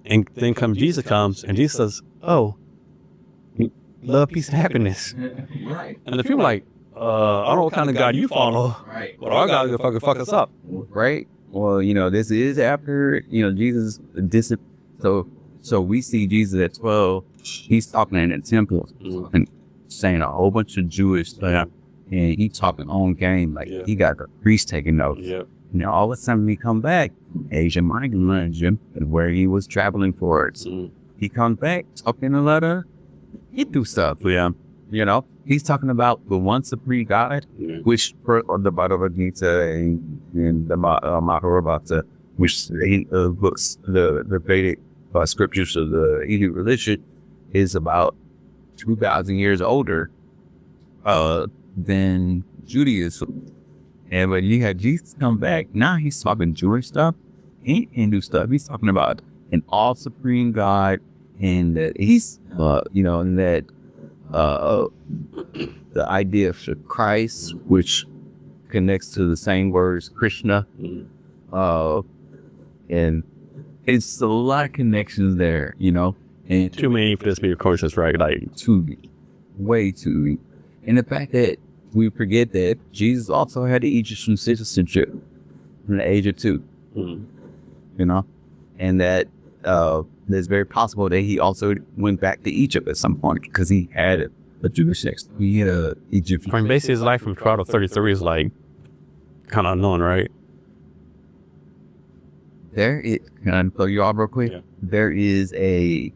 And then Jesus comes, and Jesus says, "Oh, love, peace, and happiness." Right. And the people are like, I don't know what kind of God you follow, Right. but our God will fucking fuck us up. Right. Well, this is after, Jesus so we see Jesus at 12. He's talking in the temple and saying a whole bunch of Jewish stuff. And he talking on game. Like, he got the priest taking notes. Yep. All of a sudden we come back, Asia Minor, where he was traveling towards. He comes back talking a lot of Hindu stuff. Yeah. He's talking about the one supreme God, which for the Bhagavad Gita and the Mahabharata, which books, the Vedic scriptures of the Hindu religion, is about 2,000 years older than Judaism. And when you had Jesus come back, now he's talking Jewish stuff and Hindu stuff. He's talking about an all supreme God, and that he's, and that the idea of Christ, which connects to the same words, Krishna, and it's a lot of connections there, and Too many for this to be conscious, right? Like, way too many. And the fact that we forget that Jesus also had the Egyptian citizenship from the age of 2, and that it's very possible that he also went back to Egypt at some point because he had a Jewish ex. He had a Egyptian. I mean, basically his life from 12 to 33 is like kind of unknown, right? Can I plug you off real quick? Yeah. There is a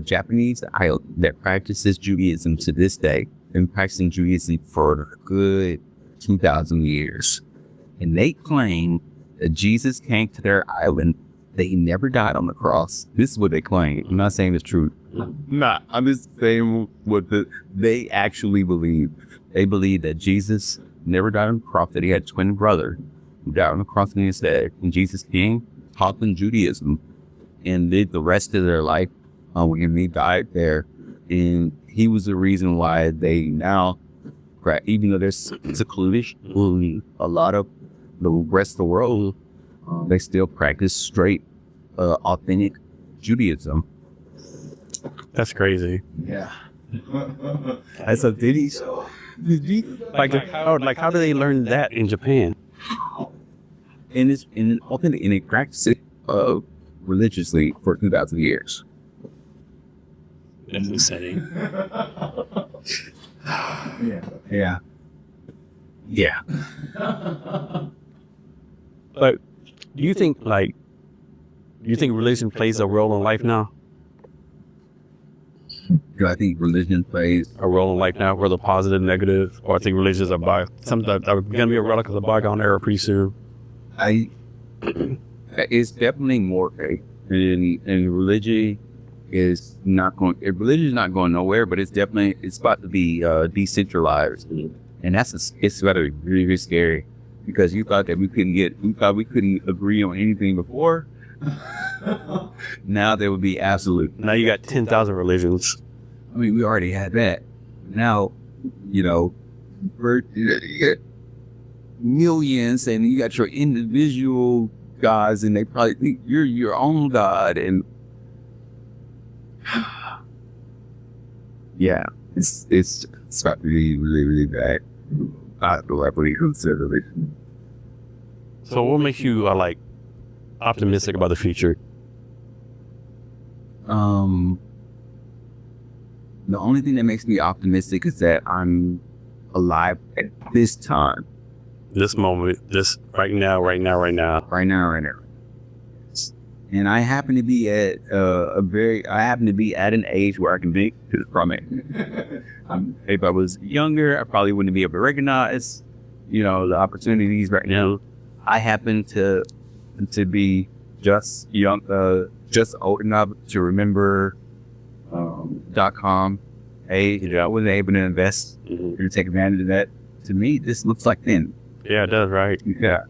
Japanese island that practices Judaism to this day. Been practicing Judaism for a good 2,000 years. And they claim that Jesus came to their island, that he never died on the cross. This is what they claim. I'm not saying it's true. Nah, I'm just saying what they actually believe. They believe that Jesus never died on the cross, that he had a twin brother who died on the cross instead. And Jesus came, taught them Judaism, and lived the rest of their life when he died there. And he was the reason why they now, even though they're secluded, a lot of the rest of the world, they still practice straight, authentic Judaism. That's crazy. Yeah. That's a ditty. Like how do they learn that in Japan? And it's authentic, and they practice it religiously for 2,000 years. That's insane. Yeah. But do you think religion plays a role in life now? I think religion plays A role in life now, whether positive, negative, or I think religions are something that are going to be a relic of the bygone era pretty soon. It's definitely more, and religion is not going. Religion is not going nowhere, but it's about to be decentralized, and it's about to be really, really scary because you thought that we couldn't agree on anything before. Now there would be absolute. Now you got 10,000 religions. I mean, we already had that. Now, you get millions, and you got your individual gods, and they probably think you're your own god, and yeah, it's about to be really, really bad. I don't know what you consider it. So what makes you optimistic about the future? The only thing that makes me optimistic is that I'm alive at this time. This moment, this right now. And I happen to be at an age where I can be from it. If I was younger, I probably wouldn't be able to recognize, the opportunities right now. I happen to be just young, just old enough to remember .com. I wasn't able to invest or take advantage of that. To me, this looks like then. Yeah, it does, right? Yeah.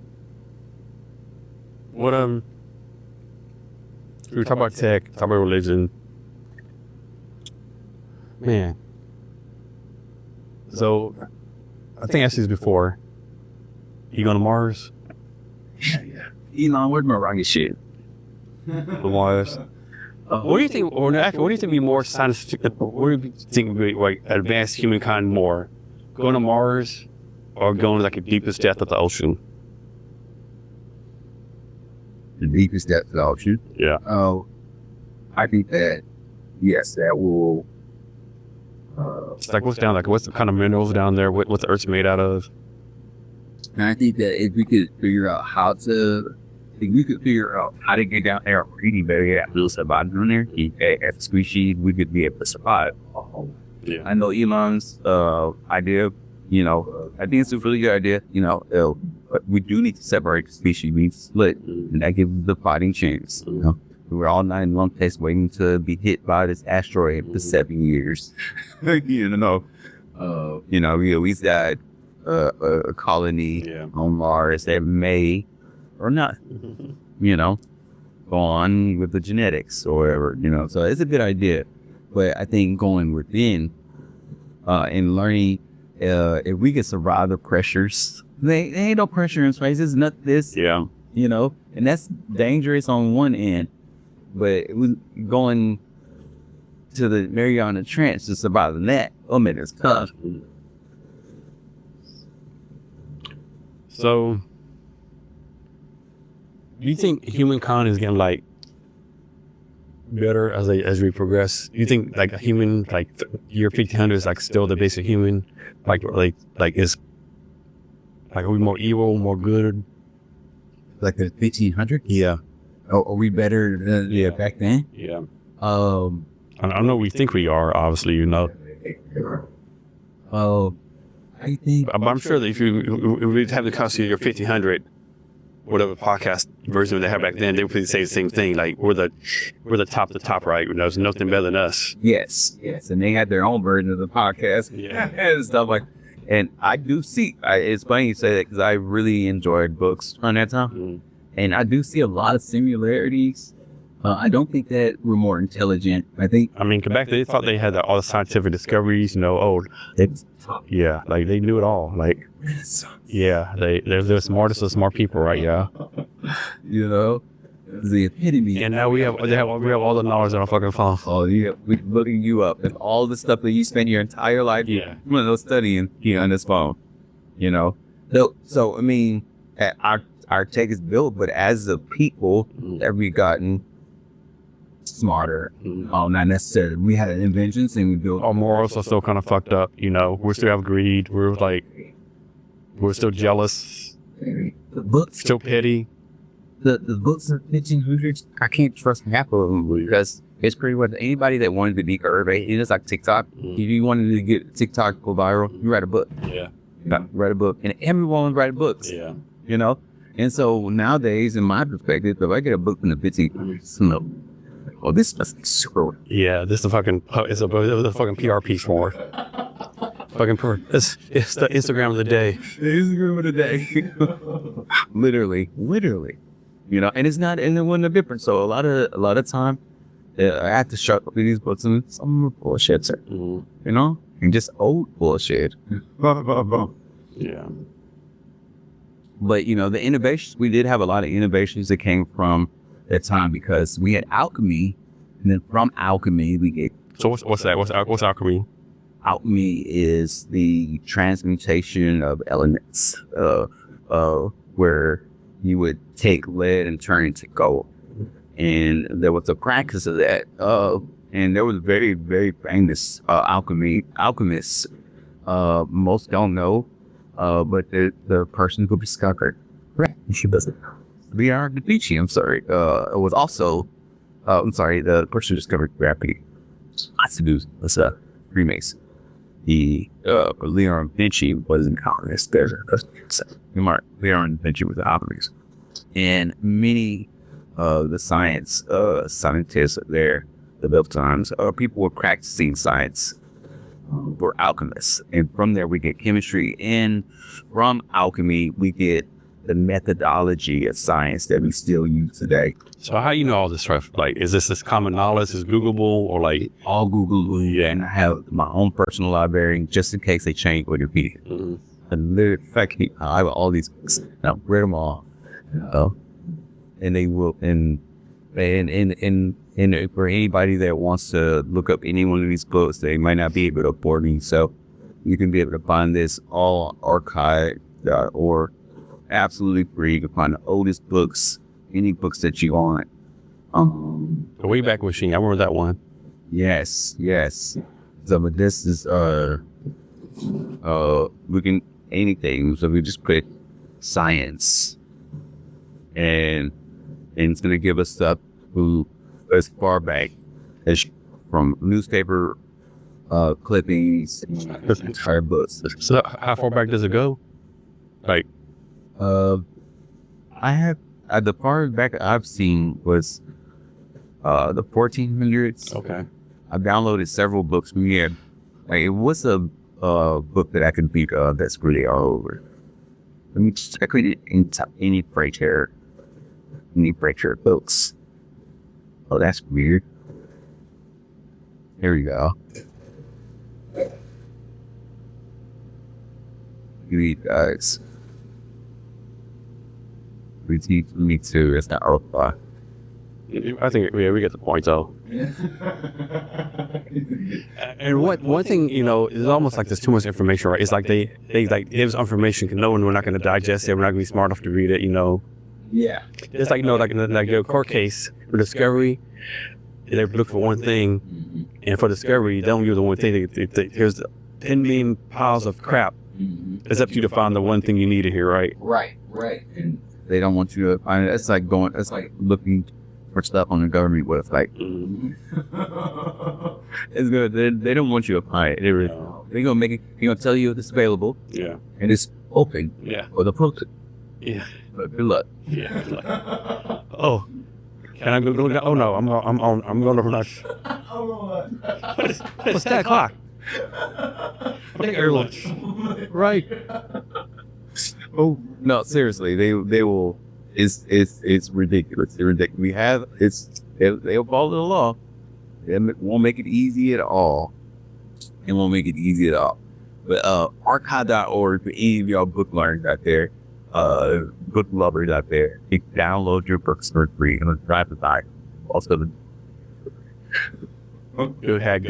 What we talk about tech, talk about religion. Man. So I think I asked this before. You going to Mars? Yeah. Elon, where's my rocket shit? Mars. What do you think? Or actually, what do you think would be more scientific? What do you think would be like advanced humankind more? Going to Mars or going to like the deepest depth of the ocean? The deepest depth of the ocean. Yeah. I think that yes, that will. It's like what's down? Like what's the kind of minerals down there? What's the Earth's made out of? And I think that if we could figure out how to get down there, really better have little survive down there. As a species, we could be able to survive. Yeah. I know Elon's idea. I think it's a really good idea. But we do need to separate the species. We split, and that gives the fighting chance. We're all 9 long days waiting to be hit by this asteroid for 7 years. We've got a colony on Mars that may or not, go on with the genetics or whatever, so it's a good idea. But I think going within and learning if we can survive the pressures, there ain't no pressure in space. It's not this, and that's dangerous on one end. But it was going to the Mariana Trench to survive that. It's tough. So, do you think humankind is getting like better as we progress? Do you think like a human like year 1500 is like still the basic human? Like is like are we more evil, more good? Like the 1500? Yeah. Are we better than back then? Yeah. I know we think we are, obviously, I think. But I'm sure that if we have the concept of your 1500, whatever podcast version they had back then, they would say the same thing. Like we're the top, right? There's nothing better than us. Yes, and they had their own version of the podcast, and stuff like. And I do see. It's funny you say that because I really enjoyed books around that time. Mm-hmm. And I do see a lot of similarities. I don't think that we're more intelligent. Back then they thought they had all the scientific discoveries, yeah, like they knew it all. Like, yeah, they're the smartest of smart people, right? Yeah. The epitome. And now we have all the knowledge on our fucking phone. Oh yeah, we're looking you up and all the stuff that you spend your entire life, studying on this phone. So our tech is built, but as a people, have we gotten smarter? Not necessarily. We had inventions and we built. Our morals are still kind of fucked up. We still have greed. We're still jealous. The books still petty. The books of 1500s, I can't trust half of them because it's pretty much anybody that wanted to be urban. It's like TikTok. If you wanted to get TikTok go viral, you write a book. Yeah. Write a book, and everyone write books. Yeah. And so nowadays, in my perspective, if I get a book from the 1500s, this must be super. Yeah, this is the fucking PR piece for it's the Instagram of the day. The Instagram of the day. literally. And it's not, and it wasn't a difference. So a lot of time, I have to shut up these books, and some are bullshit, sir. And just old bullshit. Yeah. But the innovations, we did have a lot of innovations that came from that time because we had alchemy, and then from alchemy we get. So what's that? What's alchemy? Alchemy is the transmutation of elements, where you would take lead and turn it into gold, and there was a practice of that. And there was very, very famous alchemists. Most don't know. But the person who discovered Leonardo da Vinci, was also, the person who discovered gravity. Let's Freemason. Leonardo da Vinci was an alchemist. Leonardo da Vinci was an alchemist. And many of the scientists there, the Bible times, people were practicing science. We're alchemists, and from there we get chemistry, and from alchemy we get the methodology of science that we still use today. So how all this stuff? Like, is this common knowledge? Is Googleable or like all Googleable? Yeah, and I have my own personal library just in case they change Wikipedia. Mm-hmm. And literally, I have all these books, and I've read them all, and they will. And And for anybody that wants to look up any one of these books, they might not be able to afford me. So you can be able to find this all archive.org, absolutely free. You can find the oldest books, any books that you want. The Wayback Machine. I remember that one. Yes. So but this is we can anything. So we just put science and it's gonna give us stuff who as far back as from newspaper clippings, entire books. So how far back does it go? Like, I have the far back I've seen was the 1400s. okay. I downloaded several books from here. Like, what's a book that I can think of that's really all over? Let me check it in any Frasier books. Oh, that's weird. Here we go. You guys. Me too. It's not our thought. I think we get the point though. And one thing, you know, is almost like there's too much information, right? It's like they like give us information because no one, we're not going to digest it. We're not going to be smart enough to read it, you know. Yeah. It's like, you know, like your court case for discovery, they look for one thing, and for discovery, they don't use the one thing. Here's 10 million piles of crap. It's up to you to find the one thing you needed here, right? Right. And they don't want you to find it. It's like looking for stuff on the government website. It's good. They don't want you to find it. They're gonna make it. They're gonna tell you it's available. Yeah. And it's open. Yeah. For the public. Yeah. But good luck. Yeah. Oh, can I go? Oh no, I'm going to lunch. It's 10 o'clock. I'm taking early lunch. Right. Oh no, seriously, they will. It's ridiculous. It's ridiculous. They'll follow the law. They won't make it easy at all. It won't make it easy at all. But archive.org for any of y'all book learners out there, book lovers out there, you can download your books for free and drive the back. Also, Good hack.